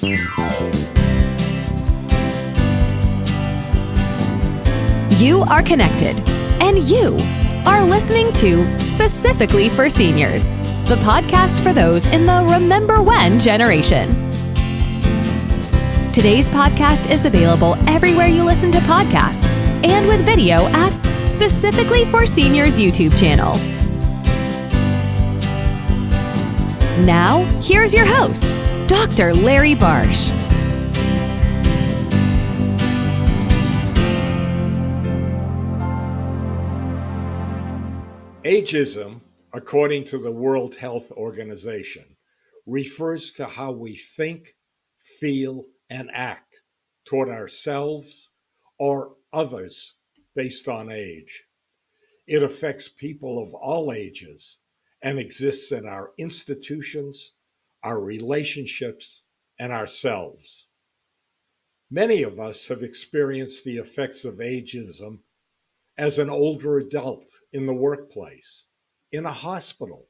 You are connected, and you are listening to Specifically for Seniors, the podcast for those in the Remember When generation. Today's podcast is available everywhere you listen to podcasts and with video at Specifically for Seniors YouTube channel. Now, here's your host, Dr. Larry Barsh. Ageism, according to the World Health Organization, refers to how we think, feel, and act toward ourselves or others based on age. It affects people of all ages and exists in our institutions, our relationships, and ourselves. Many of us have experienced the effects of ageism as an older adult in the workplace, in a hospital,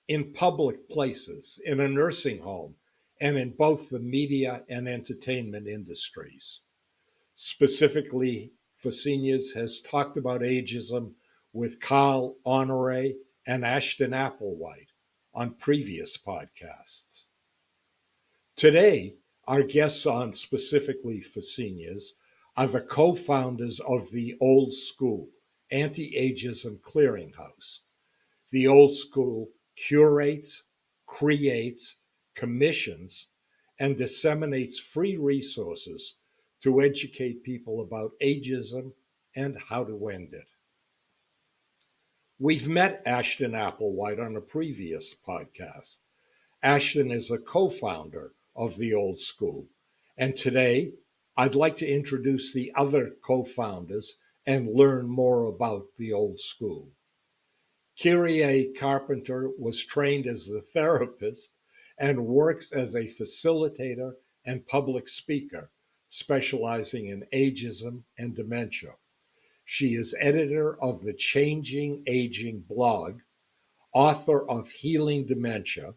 in public places, in a nursing home, and in both the media and entertainment industries. Specifically for Seniors has talked about ageism with Carl Honore and Ashton Applewhite on previous podcasts. Today, our guests on Specifically for Seniors are the co-founders of the Old School, Anti-Ageism Clearinghouse. The Old School curates, creates, commissions, and disseminates free resources to educate people about ageism and how to end it. We've met Ashton Applewhite on a previous podcast. Ashton is a co-founder of the Old School, and today I'd like to introduce the other co-founders and learn more about the Old School. Kyrié Carpenter was trained as a therapist and works as a facilitator and public speaker, specializing in ageism and dementia. She is editor of the Changing Aging blog, author of Healing Dementia,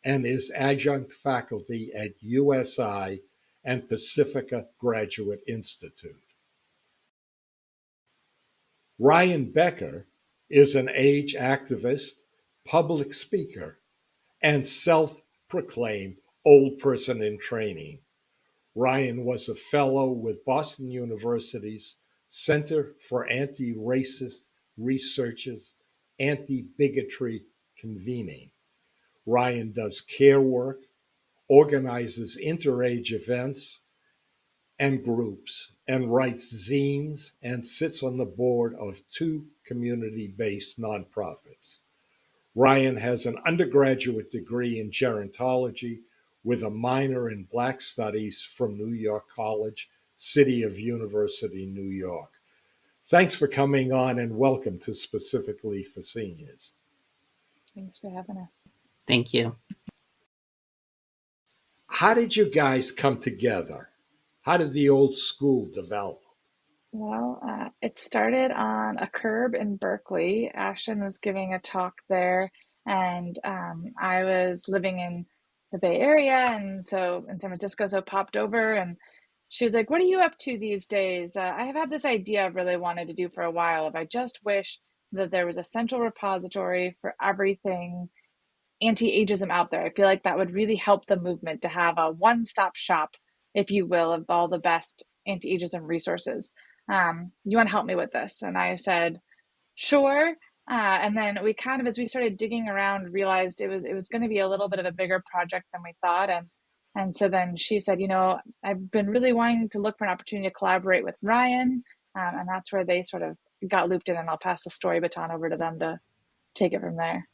and is adjunct faculty at USI and Pacifica Graduate Institute. Ryan Becker is an age activist, public speaker, and self-proclaimed old person in training. Ryan was a fellow with Boston University's Center for Anti-Racist Research's Antibigotry Convening. Ryan does care work, organizes interage events and groups, and writes zines and sits on the board of 2 community-based nonprofits. Ryan has an undergraduate degree in Gerontology with a minor in Black Studies from New York College, City of University, New York. Thanks for coming on and welcome to Specifically for Seniors. Thanks for having us. Thank you. How did you guys come together? How did the Old School develop? Well, it started on a curb in Berkeley. Ashton was giving a talk there, and I was living in the Bay Area, and so in San Francisco, so popped over, and she was like, "What are you up to these days? I have had this idea I've really wanted to do for a while. If I just wish that there was a central repository for everything anti-ageism out there. I feel like that would really help the movement to have a one-stop shop, if you will, of all the best anti-ageism resources. You want to help me with this?" And I said, sure. And then we kind of, as we started digging around, realized it was going to be a little bit of a bigger project than we thought. And so then she said, I've been really wanting to look for an opportunity to collaborate with Ryan. And that's where they sort of got looped in, and I'll pass the story baton over to them to take it from there.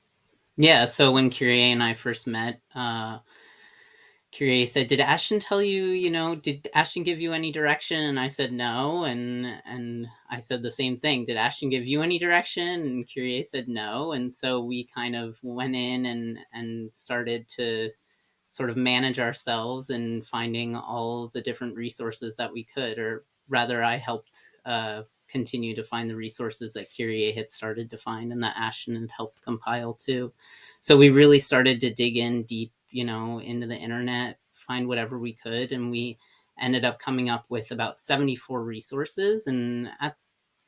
Yeah, so when Kyrié and I first met, Kyrié said, did Ashton tell you, did Ashton give you any direction? And I said, no. And I said the same thing. Did Ashton give you any direction? And Kyrié said, no. And so we kind of went in and started to sort of manage ourselves and finding all the different resources that we could, or rather I helped continue to find the resources that Kyrié had started to find and that Ashton had helped compile too. So we really started to dig in deep, into the internet find whatever we could. And we ended up coming up with about 74 resources. And at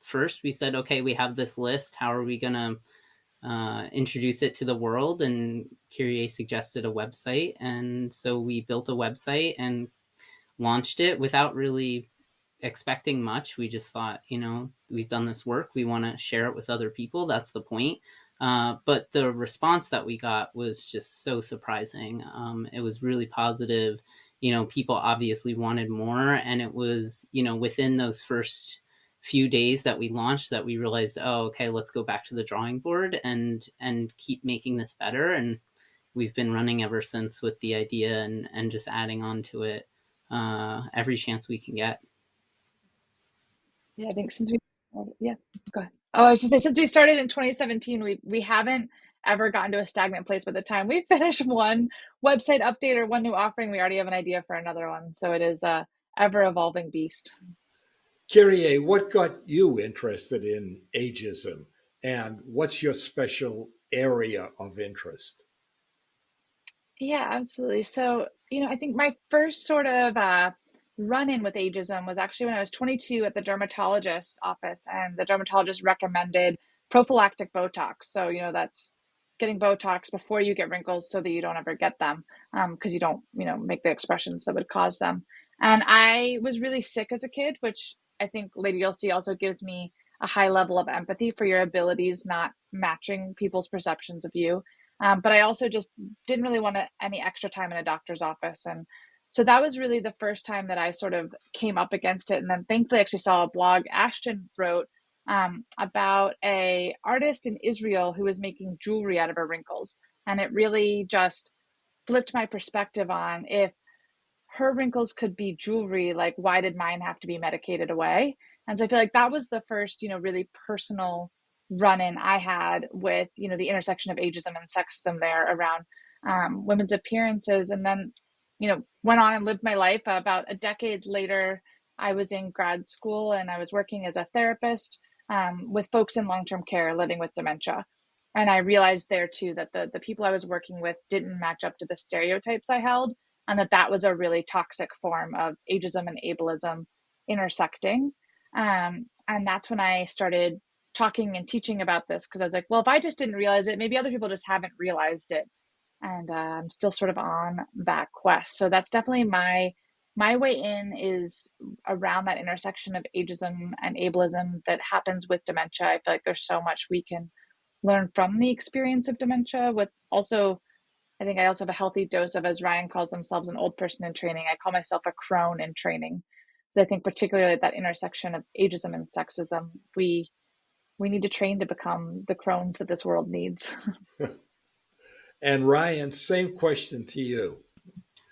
first we said, okay, we have this list. How are we going to introduce it to the world? And Kyrié suggested a website. And so we built a website and launched it without really expecting much. We just thought, we've done this work. We want to share it with other people. That's the point. But the response that we got was just so surprising. It was really positive. People obviously wanted more. And it was, within those first few days that we launched that we realized, oh, okay, let's go back to the drawing board and keep making this better. And we've been running ever since with the idea and just adding on to it every chance we can get. Yeah, I think since we, yeah, go ahead. Oh, I was just saying, since we started in 2017, we haven't ever gotten to a stagnant place. By the time we finish one website update or one new offering, we already have an idea for another one. So it is a ever evolving beast. Kyrié, what got you interested in ageism, and what's your special area of interest? Yeah, absolutely. So, I think my first sort of run-in with ageism was actually when I was 22 at the dermatologist office, and the dermatologist recommended prophylactic Botox. So, that's getting Botox before you get wrinkles so that you don't ever get them, because you don't, make the expressions that would cause them. And I was really sick as a kid, which I think Lady Yelsey also gives me a high level of empathy for your abilities not matching people's perceptions of you. But I also just didn't really want any extra time in a doctor's office. And so that was really the first time that I sort of came up against it. And then thankfully I actually saw a blog Ashton wrote about a artist in Israel who was making jewelry out of her wrinkles. And it really just flipped my perspective on, if her wrinkles could be jewelry, like why did mine have to be medicated away? And so I feel like that was the first, really personal run-in I had with, the intersection of ageism and sexism there around women's appearances. And then, went on and lived my life. About a decade later, I was in grad school and I was working as a therapist with folks in long-term care living with dementia. And I realized there too that the people I was working with didn't match up to the stereotypes I held, and that was a really toxic form of ageism and ableism intersecting. And that's when I started talking and teaching about this, because I was like, well, if I just didn't realize it, maybe other people just haven't realized it. And I'm still sort of on that quest. So that's definitely my way in, is around that intersection of ageism and ableism that happens with dementia. I feel like there's so much we can learn from the experience of dementia, with also, I think I also have a healthy dose of, as Ryan calls themselves, an old person in training. I call myself a crone in training. So I think particularly at that intersection of ageism and sexism, we need to train to become the crones that this world needs. And Ryan, same question to you.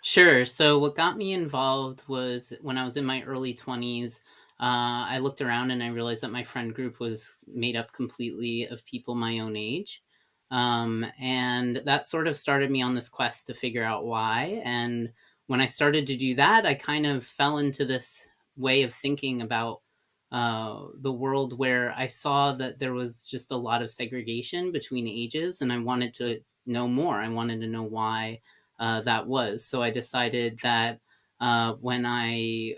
Sure. So what got me involved was when I was in my early 20s, I looked around and I realized that my friend group was made up completely of people my own age. And that sort of started me on this quest to figure out why. And when I started to do that, I kind of fell into this way of thinking about the world where I saw that there was just a lot of segregation between ages, and I wanted to know more. I wanted to know why that was. So I decided that when I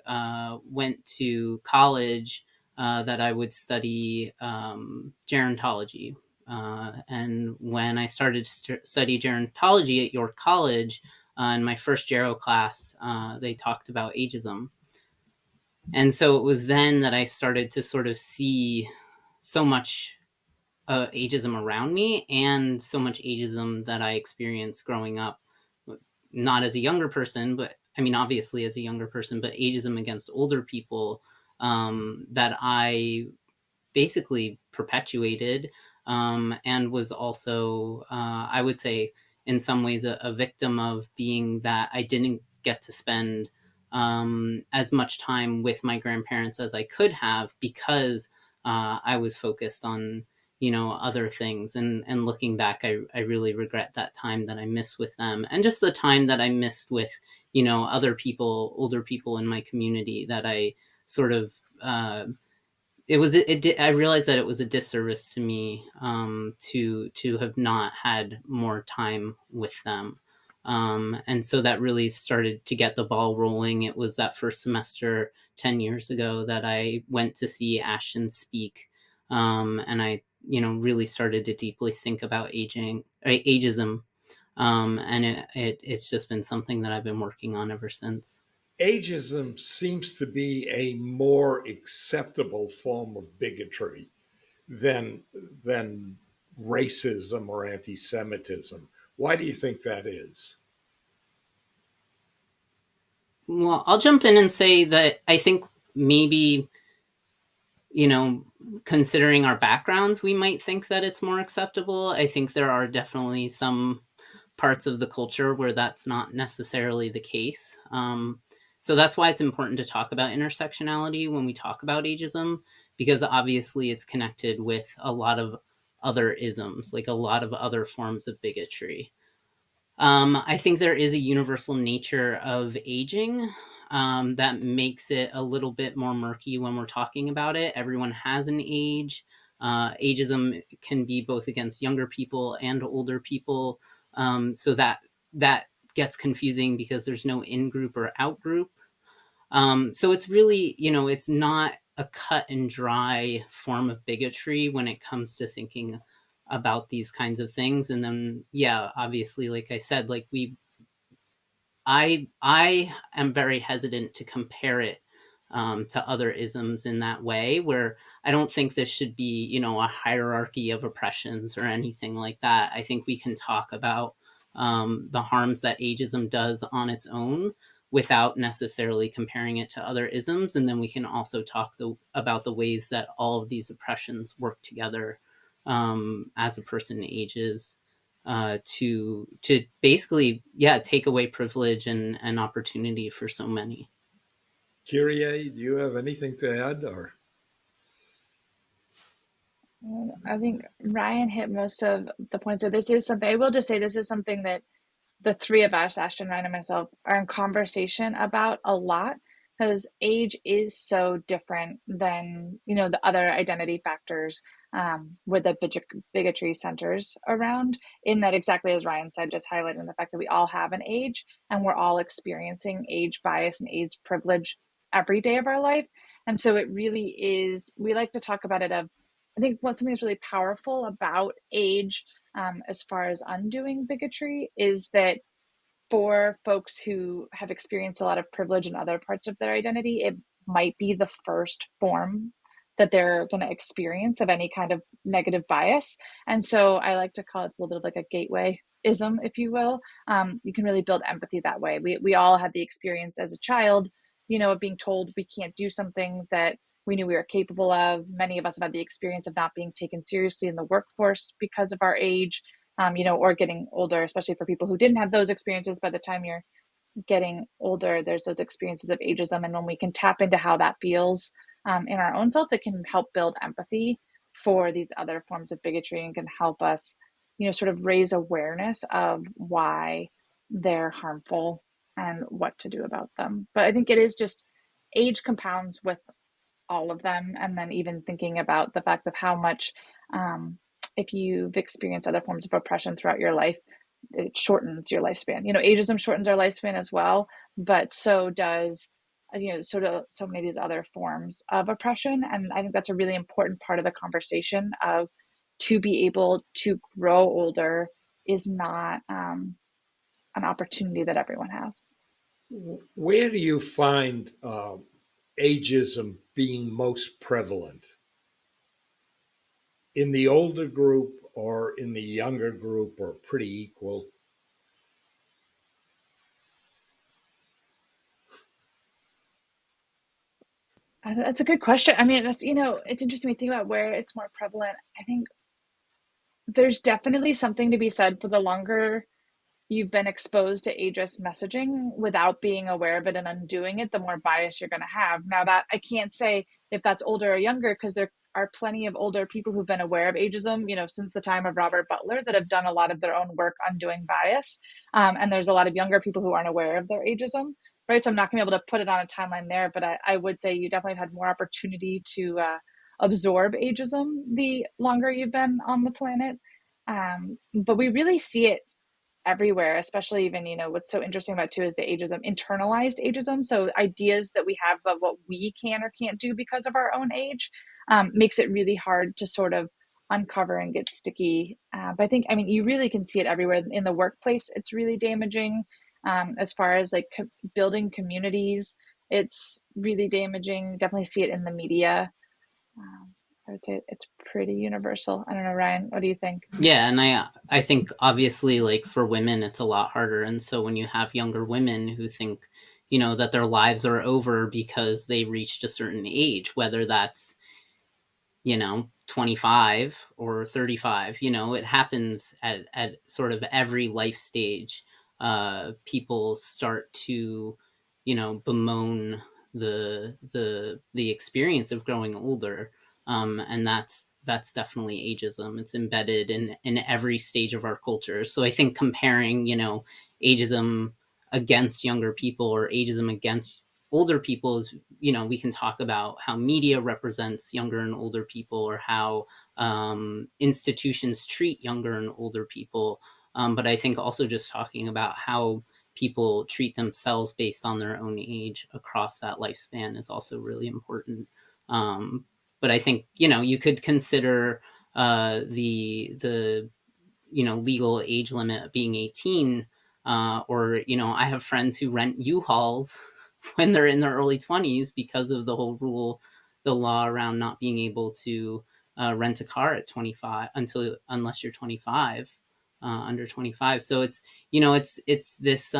went to college, that I would study gerontology. And when I started to study gerontology at York College, in my first gero class, they talked about ageism. And so it was then that I started to sort of see so much ageism around me, and so much ageism that I experienced growing up, not as a younger person, but I mean, obviously as a younger person, but ageism against older people that I basically perpetuated, and was also, I would say, in some ways a victim of being that I didn't get to spend as much time with my grandparents as I could have, because I was focused on other things. And looking back, I really regret that time that I missed with them, and just the time that I missed with other people, older people in my community, that I sort of I realized that it was a disservice to me to have not had more time with them. And so that really started to get the ball rolling. It was that first semester 10 years ago that I went to see Ashton speak. And I, really started to deeply think about ageism. And it's just been something that I've been working on ever since. Ageism seems to be a more acceptable form of bigotry than racism or anti-Semitism. Why do you think that is? Well, I'll jump in and say that I think maybe, considering our backgrounds, we might think that it's more acceptable. I think there are definitely some parts of the culture where that's not necessarily the case. So that's why it's important to talk about intersectionality when we talk about ageism, because obviously it's connected with a lot of other isms, like a lot of other forms of bigotry. I think there is a universal nature of aging that makes it a little bit more murky when we're talking about it. Everyone has an age. Ageism can be both against younger people and older people. So that gets confusing because there's no in-group or out-group. So it's really, it's not a cut and dry form of bigotry when it comes to thinking about these kinds of things. And then, yeah, obviously, like I said, like I am very hesitant to compare it to other isms in that way, where I don't think this should be, a hierarchy of oppressions or anything like that. I think we can talk about the harms that ageism does on its own without necessarily comparing it to other isms. And then we can also talk about the ways that all of these oppressions work together as a person ages. To basically, take away privilege and opportunity for so many. Kyrié, do you have anything to add? Or I think Ryan hit most of the points. So this is something, I will just say, this is something that the three of us, Ashton, Ryan, and myself, are in conversation about a lot, because age is so different than, the other identity factors where the bigotry centers around, in that, exactly as Ryan said, just highlighting the fact that we all have an age and we're all experiencing age bias and age privilege every day of our life. And so it really is, we like to talk about it of, I think something that's really powerful about age, as far as undoing bigotry, is that for folks who have experienced a lot of privilege in other parts of their identity, it might be the first form that they're going to experience of any kind of negative bias. And so I like to call it a little bit of like a gateway-ism, if you will. You can really build empathy that way. We all had the experience as a child, of being told we can't do something that we knew we were capable of. Many of us have had the experience of not being taken seriously in the workforce because of our age, or getting older, especially for people who didn't have those experiences. By the time you're getting older, there's those experiences of ageism. And when we can tap into how that feels in our own self, it can help build empathy for these other forms of bigotry and can help us, sort of raise awareness of why they're harmful and what to do about them. But I think it is just, age compounds with all of them. And then even thinking about the fact of how much, if you've experienced other forms of oppression throughout your life, it shortens your lifespan. Ageism shortens our lifespan as well, but so does, so many of these other forms of oppression. And I think that's a really important part of the conversation of, to be able to grow older is not an opportunity that everyone has. where do you find ageism being most prevalent? In the older group or in the younger group, or pretty equal? That's a good question. I mean, that's, it's interesting to think about where it's more prevalent. I think there's definitely something to be said for the longer you've been exposed to ageist messaging without being aware of it and undoing it, the more bias you're going to have. Now, that I can't say if that's older or younger, because there are plenty of older people who've been aware of ageism, since the time of Robert Butler, that have done a lot of their own work undoing bias. And there's a lot of younger people who aren't aware of their ageism, right? So I'm not going to be able to put it on a timeline there, but I would say you definitely have had more opportunity to absorb ageism the longer you've been on the planet. But we really see it everywhere, especially even, what's so interesting about too is the ageism, internalized ageism. So ideas that we have of what we can or can't do because of our own age makes it really hard to sort of uncover and get sticky. But I mean, you really can see it everywhere. In the workplace, it's really damaging. As far as like building communities, it's really damaging. Definitely see it in the media. I would say it's pretty universal. I don't know, Ryan, what do you think? Yeah, and I think obviously like for women it's a lot harder, and so when you have younger women who think, that their lives are over because they reached a certain age, whether that's 25 or 35, it happens at sort of every life stage. People start to, bemoan the experience of growing older. And that's definitely ageism. It's embedded in every stage of our culture. So I think comparing, ageism against younger people or ageism against older people is, we can talk about how media represents younger and older people, or how institutions treat younger and older people. But I think also just talking about how people treat themselves based on their own age across that lifespan is also really important. But I think, you could consider the legal age limit being 18, or, I have friends who rent U-Hauls when they're in their early 20s because of the whole rule, the law around not being able to rent a car at 25 unless you're 25, under 25. So it's, it's this,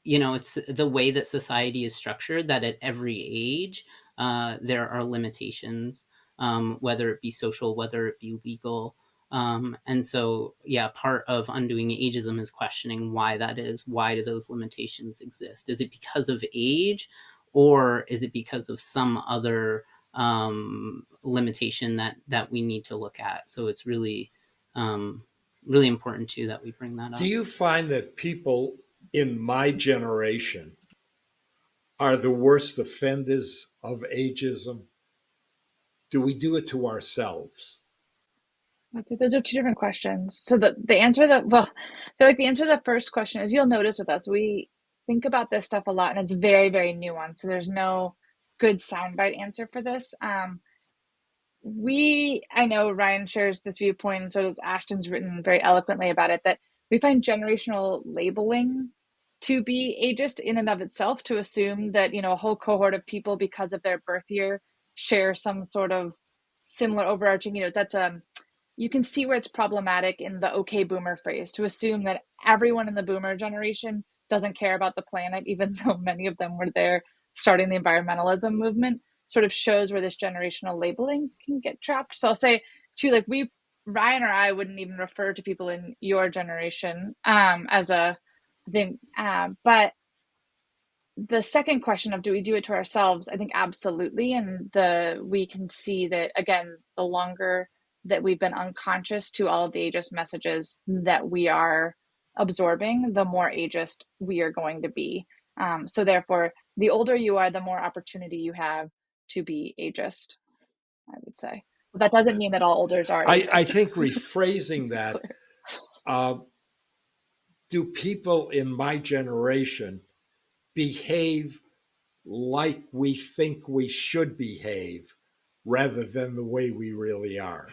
it's the way that society is structured, that at every age, there are limitations, whether it be social, whether it be legal. And so, yeah, part of undoing ageism is questioning why that is. Why do those limitations exist? Is it because of age, or is it because of some other limitation that we need to look at? So it's really, really important too that we bring that up. Do you find that people in my generation are the worst offenders of ageism? Do we do it to ourselves? Those are two different questions. So the answer I feel like the answer to the first question is, you'll notice with us, we think about this stuff a lot and it's very, very nuanced. So there's no good soundbite answer for this. I know Ryan shares this viewpoint, and so does Ashton's written very eloquently about it, that we find generational labeling to be ageist in and of itself, to assume that, a whole cohort of people, because of their birth year, share some sort of similar overarching, that's you can see where it's problematic in the okay boomer phrase, to assume that everyone in the boomer generation doesn't care about the planet, even though many of them were there starting the environmentalism movement. Sort of shows where this generational labeling can get trapped. So I'll say too, like Ryan or I wouldn't even refer to people in your generation as a thing. But the second question of, do we do it to ourselves? I think absolutely. And we can see that, again, the longer that we've been unconscious to all of the ageist messages that we are absorbing, the more ageist we are going to be. So therefore, the older you are, the more opportunity you have to be ageist, I would say. But that doesn't mean that all olders are ageist. I think rephrasing that, do people in my generation behave like we think we should behave rather than the way we really are?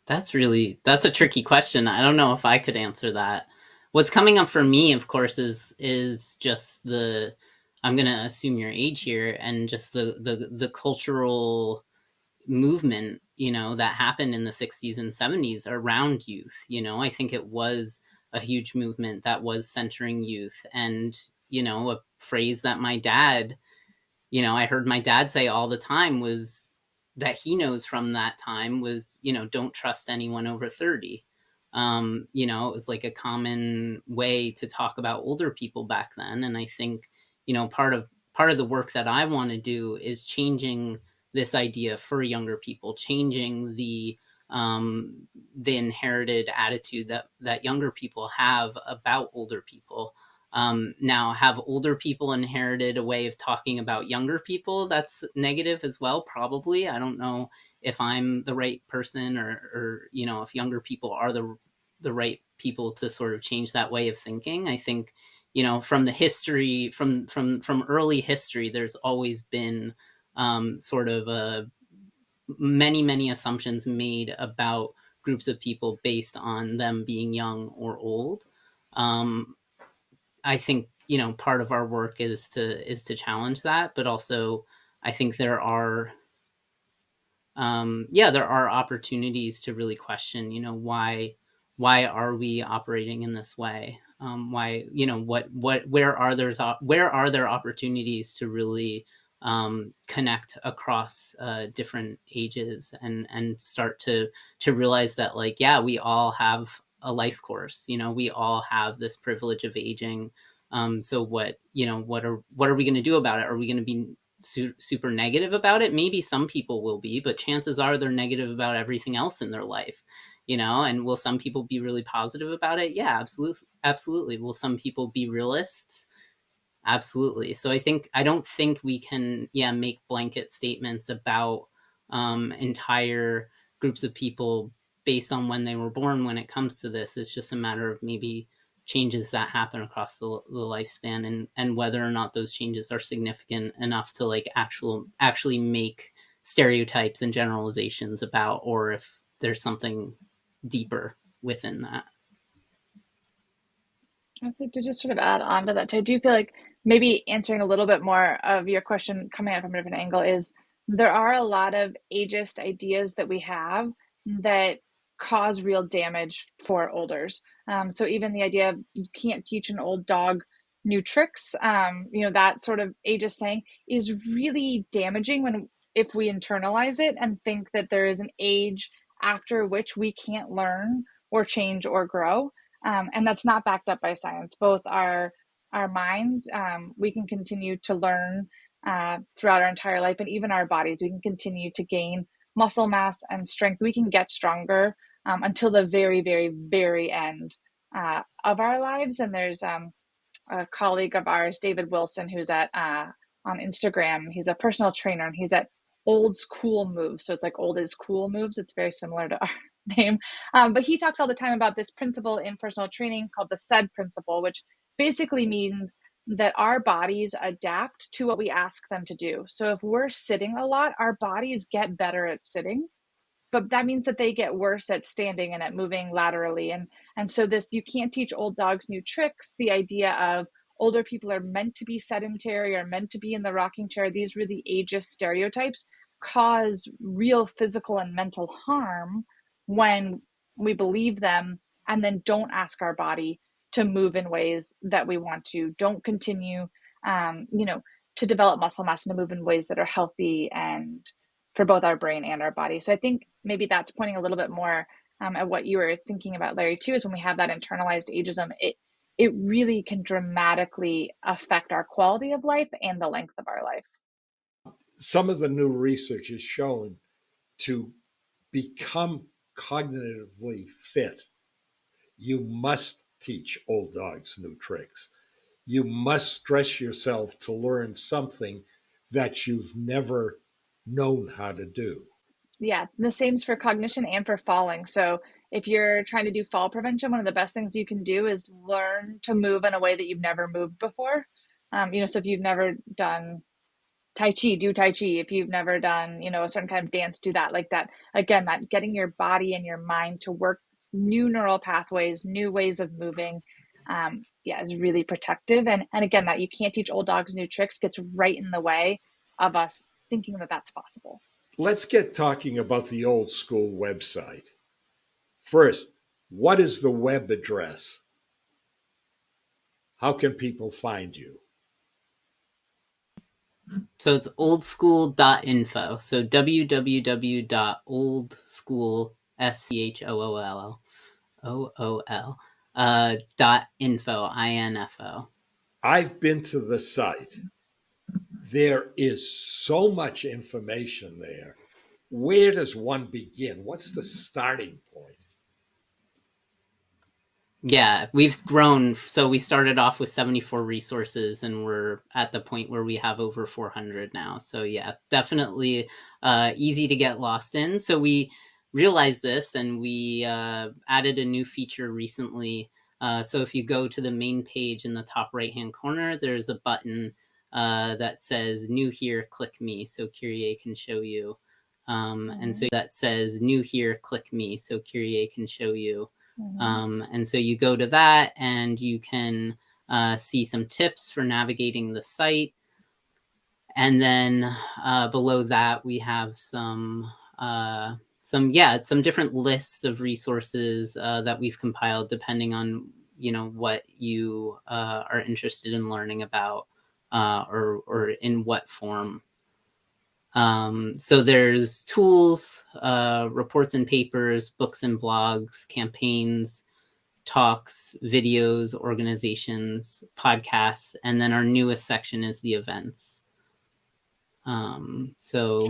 That's a tricky question. I don't know if I could answer that. What's coming up for me, of course, is just I'm going to assume your age here, and just the cultural movement, that happened in the 60s and 70s around youth. I think it was a huge movement that was centering youth. And, a phrase that my dad, I heard my dad say all the time was that he knows from that time was, don't trust anyone over 30. It was like a common way to talk about older people back then. And I think, part of the work that I want to do is changing this idea for younger people, changing the inherited attitude that younger people have about older people. Now, have older people inherited a way of talking about younger people that's negative as well? Probably. I don't know if I'm the right person, or if younger people are the right people to sort of change that way of thinking. I think, from the history, from early history, there's always been sort of many assumptions made about groups of people based on them being young or old. I think part of our work is to challenge that, but also I think there are there are opportunities to really question why are we operating in this way, why where are there opportunities to really connect across different ages, and start to realize that, like, yeah, we all have a life course, we all have this privilege of aging. So what are we going to do about it? Are we going to be super negative about it? Maybe some people will be, but chances are they're negative about everything else in their life, and will some people be really positive about it? Yeah, absolutely. Will some people be realists? Absolutely. So I don't think we can make blanket statements about entire groups of people based on when they were born when it comes to this. It's just a matter of maybe changes that happen across the lifespan, and whether or not those changes are significant enough to like actually make stereotypes and generalizations about, or if there's something deeper within that. I think to just sort of add on to that, I do feel like maybe answering a little bit more of your question coming at from a different angle is there are a lot of ageist ideas that we have that cause real damage for olders. So even the idea of you can't teach an old dog new tricks, that sort of ageist saying is really damaging if we internalize it and think that there is an age after which we can't learn or change or grow. And that's not backed up by science. Both our minds, we can continue to learn throughout our entire life, and even our bodies, we can continue to gain muscle mass and strength. We can get stronger until the very, very, very end of our lives. And there's a colleague of ours, David Wilson, who's at on Instagram. He's a personal trainer, and he's at Old's Cool Moves. So it's like Old is Cool Moves. It's very similar to our name. But he talks all the time about this principle in personal training called the SAID principle, which basically means that our bodies adapt to what we ask them to do. So if we're sitting a lot, our bodies get better at sitting, but that means that they get worse at standing and at moving laterally. And so this, you can't teach old dogs new tricks. The idea of older people are meant to be sedentary or meant to be in the rocking chair, these really ageist stereotypes cause real physical and mental harm when we believe them and then don't ask our body to move in ways that we want to, don't continue to develop muscle mass and to move in ways that are healthy and for both our brain and our body. So I think maybe that's pointing a little bit more at what you were thinking about, Larry, too, is when we have that internalized ageism, it really can dramatically affect our quality of life and the length of our life. Some of the new research is shown to become cognitively fit, you must teach old dogs new tricks. You must stress yourself to learn something that you've never known how to do. Yeah, the same's for cognition and for falling. So if you're trying to do fall prevention, one of the best things you can do is learn to move in a way that you've never moved before. So if you've never done Tai Chi, do Tai Chi. If you've never done, a certain kind of dance, do that. Like that. Again, that getting your body and your mind to work new neural pathways, new ways of moving, is really protective. And again, that you can't teach old dogs new tricks gets right in the way of us thinking that that's possible. Let's get talking about the old school website. First, what is the web address? How can people find you? So it's oldschool.info. So www.oldschool, .info, INFO. I've been to the site. There is so much information there. Where does one begin? What's the starting point? Yeah, we've grown. So we started off with 74 resources and we're at the point where we have over 400 now. So yeah, definitely easy to get lost in. So we realized this and we added a new feature recently. So if you go to the main page in the top right-hand corner, there's a button that says new here, click me. So Kyrié can show you. And so that says new here, click me. So Kyrié can show you. And so you go to that and you can see some tips for navigating the site. And then below that, we have some different lists of resources that we've compiled depending on, what you are interested in learning about or in what form. So there's tools, reports and papers, books and blogs, campaigns, talks, videos, organizations, podcasts, and then our newest section is the events. So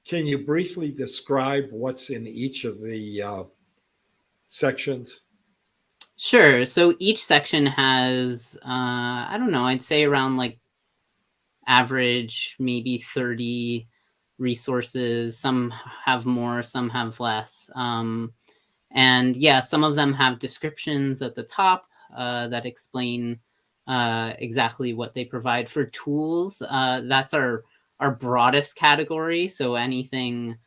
can you briefly describe what's in each of the sections? Sure. So each section has, I don't know, I'd say around like average, maybe 30 resources. Some have more, some have less. And yeah, some of them have descriptions at the top that explain exactly what they provide. For tools, that's our broadest category. So anything,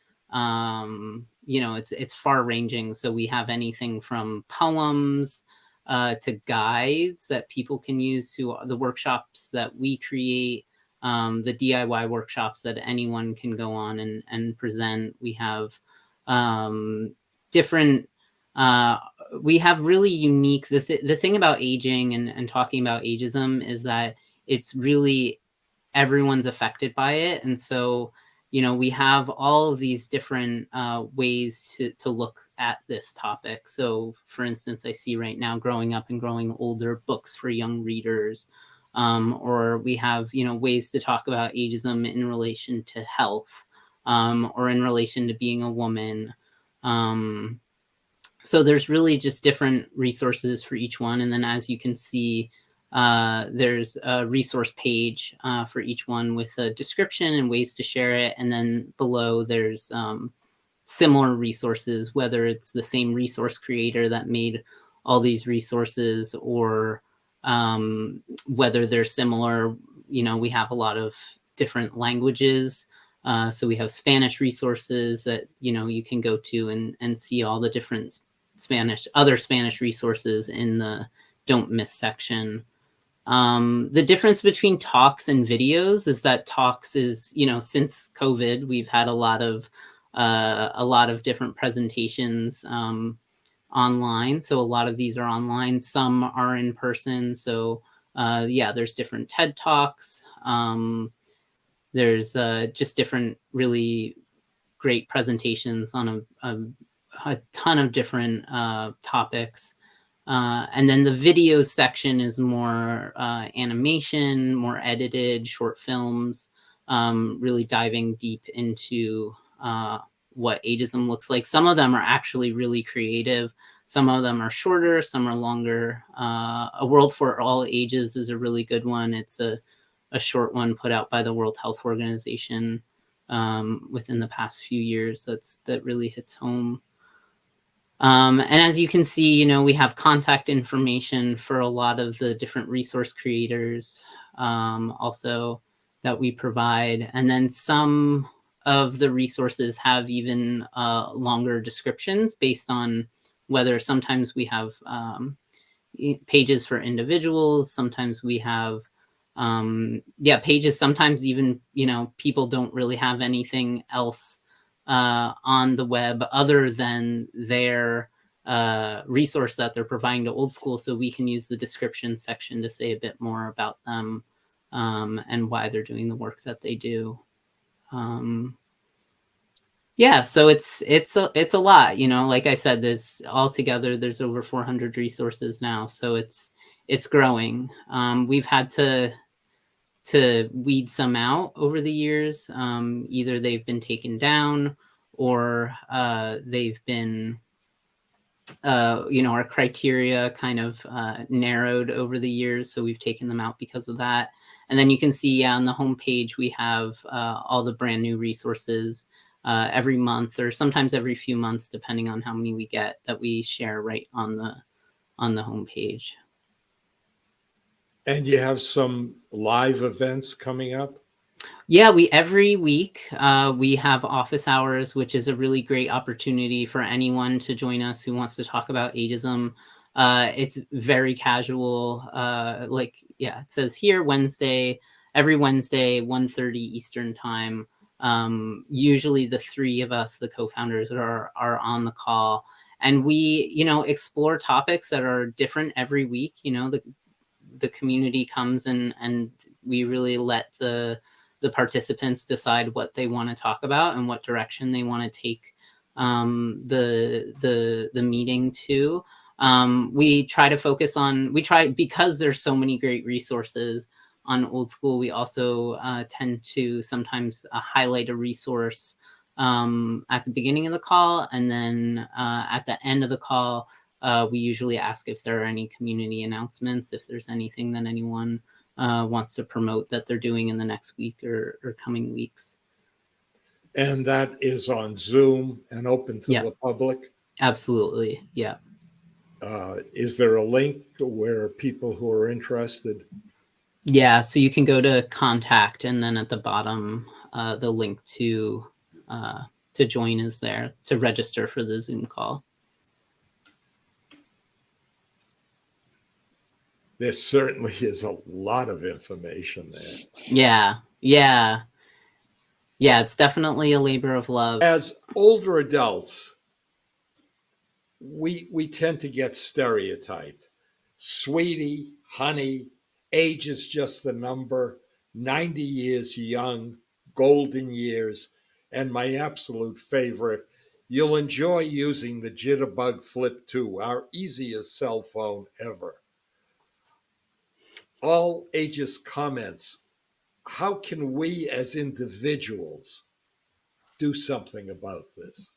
it's far ranging. So we have anything from poems to guides that people can use, to the workshops that we create, the DIY workshops that anyone can go on and present. We have different we have really unique, the thing about aging and talking about ageism is that it's really everyone's affected by it. And so, we have all of these different ways to look at this topic. So for instance, I see right now Growing Up and Growing Older, books for young readers. Or we have, ways to talk about ageism in relation to health, or in relation to being a woman. So there's really just different resources for each one. And then as you can see, there's a resource page for each one with a description and ways to share it. And then below there's similar resources, whether it's the same resource creator that made all these resources or whether they're similar. We have a lot of different languages. So we have Spanish resources that, you can go to and see all the different other Spanish resources in the Don't Miss section. The difference between talks and videos is that talks is, since COVID, we've had a lot of different presentations online. So a lot of these are online. Some are in person. So there's different TED Talks. There's just different really great presentations on a ton of different topics. And then the videos section is more animation, more edited, short films, really diving deep into what ageism looks like. Some of them are actually really creative. Some of them are shorter, some are longer. A World for All Ages is a really good one. It's a short one put out by the World Health Organization within the past few years. That really hits home. And as you can see, we have contact information for a lot of the different resource creators also that we provide. And then some of the resources have even longer descriptions based on whether sometimes we have pages for individuals, sometimes we have pages, sometimes even, people don't really have anything else on the web other than their resource that they're providing to Old School. So we can use the description section to say a bit more about them and why they're doing the work that they do. So it's a lot, like I said, there's over 400 resources now. So it's growing. We've had to weed some out over the years. Either they've been taken down or they've been our criteria kind of narrowed over the years, so we've taken them out because of that. And then you can see on the homepage we have all the brand new resources every month, or sometimes every few months, depending on how many we get, that we share right on the homepage. And you have some live events coming up? Yeah, every week we have office hours, which is a really great opportunity for anyone to join us who wants to talk about ageism. It's very casual. It says here every Wednesday, 1:30 Eastern time. Usually the three of us, the co-founders, are on the call, and we, explore topics that are different every week. The community comes and we really let the participants decide what they want to talk about and what direction they want to take the meeting to. We try to focus on, because there's so many great resources on Old School, we also tend to sometimes highlight a resource at the beginning of the call, and then at the end of the call, we usually ask if there are any community announcements, if there's anything that anyone wants to promote that they're doing in the next week or coming weeks. And that is on Zoom and open to the public? Absolutely, yeah. Is there a link where people who are interested? Yeah, so you can go to contact, and then at the bottom, the link to join is there, to register for the Zoom call. There certainly is a lot of information there. Yeah, it's definitely a labor of love. As older adults, we tend to get stereotyped. Sweetie, honey, age is just the number, 90 years young, golden years, and my absolute favorite, you'll enjoy using the Jitterbug Flip 2, our easiest cell phone ever. All ageist comments. How can we as individuals do something about this?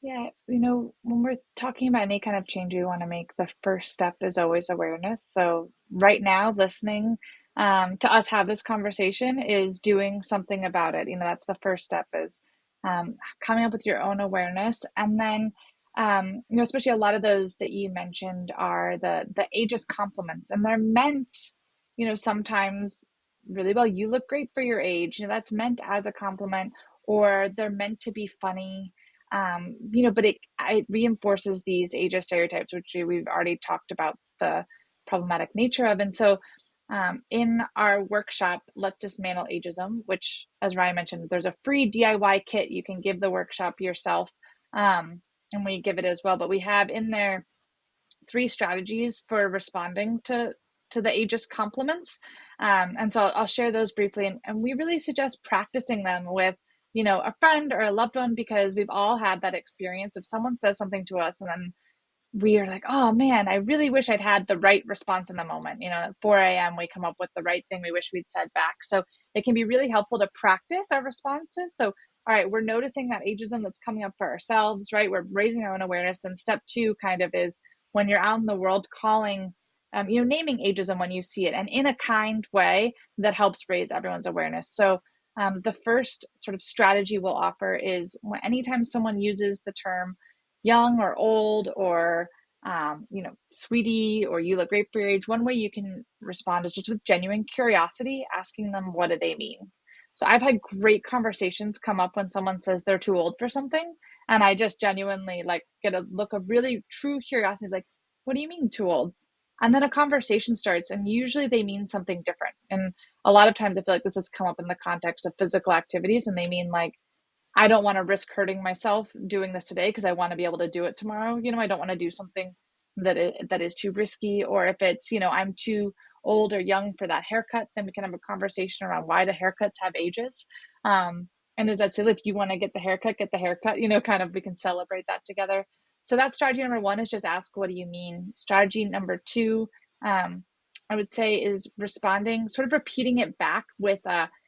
Yeah, when we're talking about any kind of change we want to make, the first step is always awareness. So right now, listening to us have this conversation is doing something about it. That's the first step, is coming up with your own awareness. And then, especially a lot of those that you mentioned are the ageist compliments, and they're meant, sometimes really well. You look great for your age. That's meant as a compliment, or they're meant to be funny. But it reinforces these ageist stereotypes, which we've already talked about the problematic nature of. And so in our workshop, Let's Dismantle Ageism, which, as Ryan mentioned, there's a free DIY kit. You can give the workshop yourself, and we give it as well. But we have in there 3 strategies for responding to the ageist compliments. And so I'll share those briefly. And we really suggest practicing them with a friend or a loved one, because we've all had that experience of someone says something to us and then we are like, oh man, I really wish I'd had the right response in the moment. At 4 a.m. we come up with the right thing we wish we'd said back. So it can be really helpful to practice our responses. So, all right, we're noticing that ageism that's coming up for ourselves, right? We're raising our own awareness. Then step 2 kind of is, when you're out in the world, calling, naming ageism when you see it, and in a kind way that helps raise everyone's awareness. So the first sort of strategy we'll offer is, anytime someone uses the term young or old or, sweetie, or you look great for your age, one way you can respond is just with genuine curiosity, asking them, what do they mean? So I've had great conversations come up when someone says they're too old for something, and I just genuinely get a look of really true curiosity, like, what do you mean too old? And then a conversation starts, and usually they mean something different. And a lot of times I feel like this has come up in the context of physical activities, and they mean I don't want to risk hurting myself doing this today because I want to be able to do it tomorrow. I don't want to do something that is too risky. Or if it's, I'm too old or young for that haircut, then we can have a conversation around why the haircuts have ages. And is that silly? If you want to get the haircut, kind of, we can celebrate that together. So that's strategy number 1, is just ask, what do you mean? Strategy number 2, I would say, is responding, sort of repeating it back with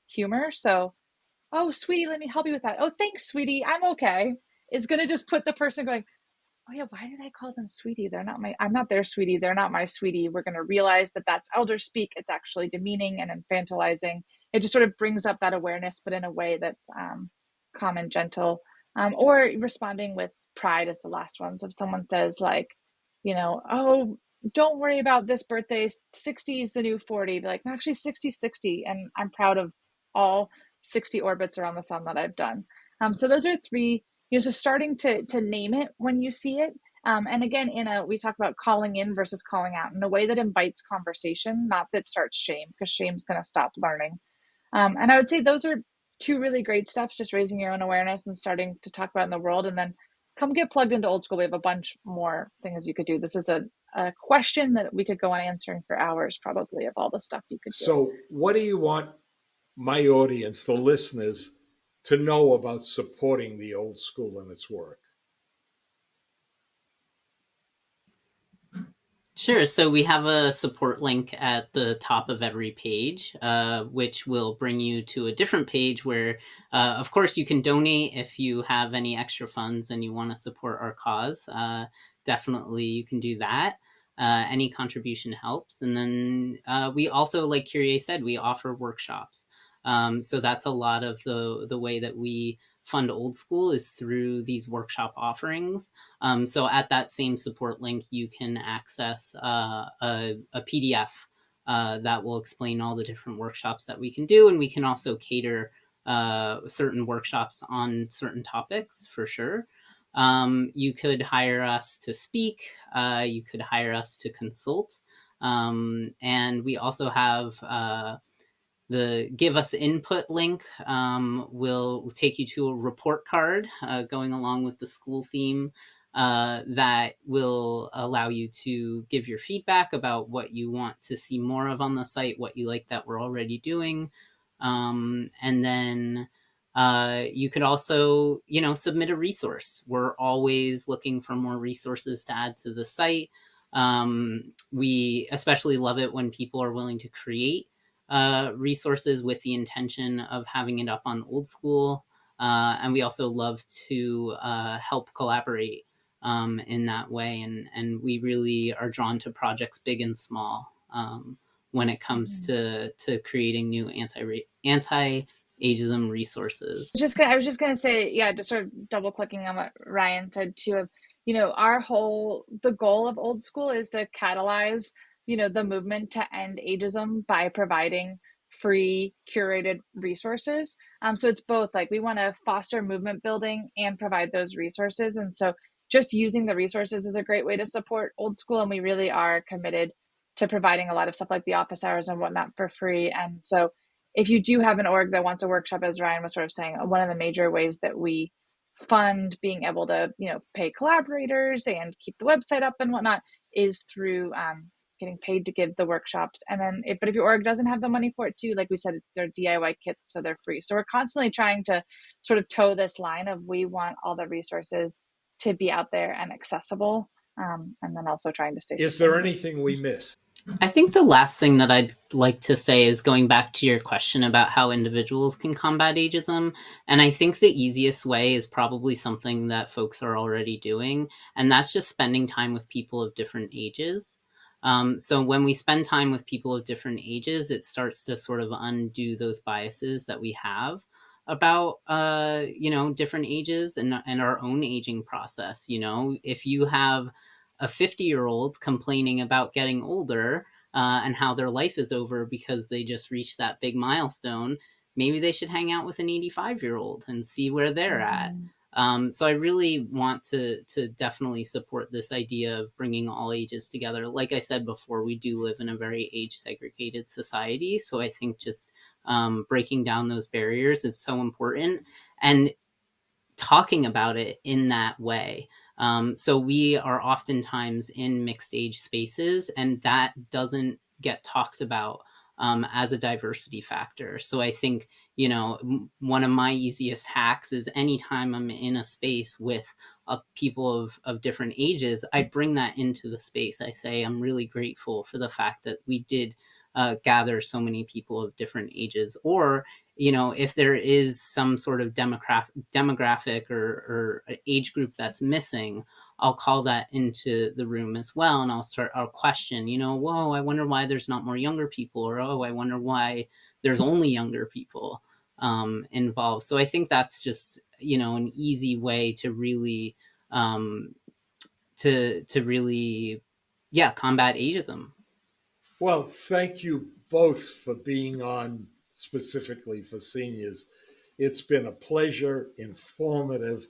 humor. So, oh, sweetie, let me help you with that. Oh, thanks, sweetie, I'm okay. It's going to just put the person going, oh yeah, why did I call them sweetie? I'm not their sweetie. They're not my sweetie. We're going to realize that that's elder speak. It's actually demeaning and infantilizing. It just sort of brings up that awareness, but in a way that's calm and gentle, or responding with pride is the last one. So if someone says like, oh, don't worry about this birthday. 60 is the new 40. Be like, no, actually 60, 60. And I'm proud of all 60 orbits around the sun that I've done. So those are three, so starting to name it when you see it. And again, we talk about calling in versus calling out in a way that invites conversation, not that starts shame, because shame's going to stop learning. And I would say those are two really great steps, just raising your own awareness and starting to talk about it in the world. And then come get plugged into Old School. We have a bunch more things you could do. This is a question that we could go on answering for hours, probably, of all the stuff you could do. So what do you want my audience, the listeners, to know about supporting the Old School and its work? Sure. So we have a support link at the top of every page, which will bring you to a different page where, of course, you can donate if you have any extra funds and you want to support our cause. Definitely, you can do that. Any contribution helps. And then we also, like Kyrié said, we offer workshops. So that's a lot of the way that we fund Old School is through these workshop offerings. So at that same support link, you can access a PDF that will explain all the different workshops that we can do. And we can also cater certain workshops on certain topics for sure. You could hire us to speak. You could hire us to consult. And we also have the give us input link will take you to a report card going along with the school theme that will allow you to give your feedback about what you want to see more of on the site, what you like that we're already doing. And then you could also, submit a resource. We're always looking for more resources to add to the site. We especially love it when people are willing to create resources with the intention of having it up on Old School. And we also love to help collaborate in that way. And we really are drawn to projects big and small when it comes to creating new anti-ageism resources. I was just gonna say, yeah, just sort of double clicking on what Ryan said too, of, the goal of Old School is to catalyze, the movement to end ageism by providing free curated resources. So it's both, like, we want to foster movement building and provide those resources. And so just using the resources is a great way to support Old School. And we really are committed to providing a lot of stuff like the office hours and whatnot for free. And so if you do have an org that wants a workshop, as Ryan was sort of saying, one of the major ways that we fund being able to, pay collaborators and keep the website up and whatnot is through getting paid to give the workshops. And then if your org doesn't have the money for it too, like we said, they're DIY kits, so they're free. So we're constantly trying to sort of toe this line of, we want all the resources to be out there and accessible, and then also trying to stay Is there anything we missed? I think the last thing that I'd like to say is going back to your question about how individuals can combat ageism. And I think the easiest way is probably something that folks are already doing. And that's just spending time with people of different ages. So when we spend time with people of different ages, it starts to sort of undo those biases that we have about, different ages and our own aging process. If you have a 50-year-old complaining about getting older and how their life is over because they just reached that big milestone, maybe they should hang out with an 85-year-old and see where they're at. So I really want to definitely support this idea of bringing all ages together. Like I said before, we do live in a very age-segregated society. So I think just breaking down those barriers is so important, and talking about it in that way. So we are oftentimes in mixed age spaces, and that doesn't get talked about as a diversity factor. So I think, one of my easiest hacks is anytime I'm in a space with people of different ages, I bring that into the space. I say, I'm really grateful for the fact that we did gather so many people of different ages. Or if there is some sort of demographic or age group that's missing, I'll call that into the room as well. And I'll question, whoa, I wonder why there's not more younger people, or, oh, I wonder why there's only younger people involved. So I think that's just, an easy way to really, combat ageism. Well, thank you both for being on specifically for seniors. It's been a pleasure, informative,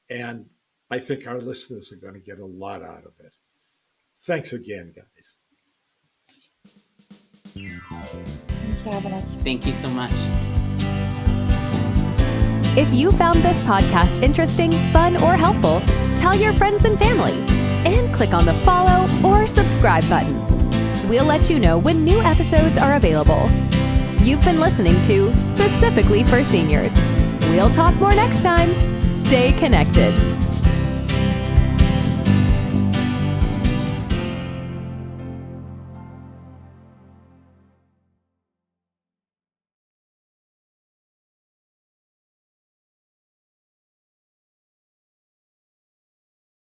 and I think our listeners are going to get a lot out of it. Thanks again, guys. Thanks for having us. Thank you so much. If you found this podcast interesting, fun, or helpful, tell your friends and family, and click on the follow or subscribe button. We'll let you know when new episodes are available. You've been listening to Specifically for Seniors. We'll talk more next time. Stay connected.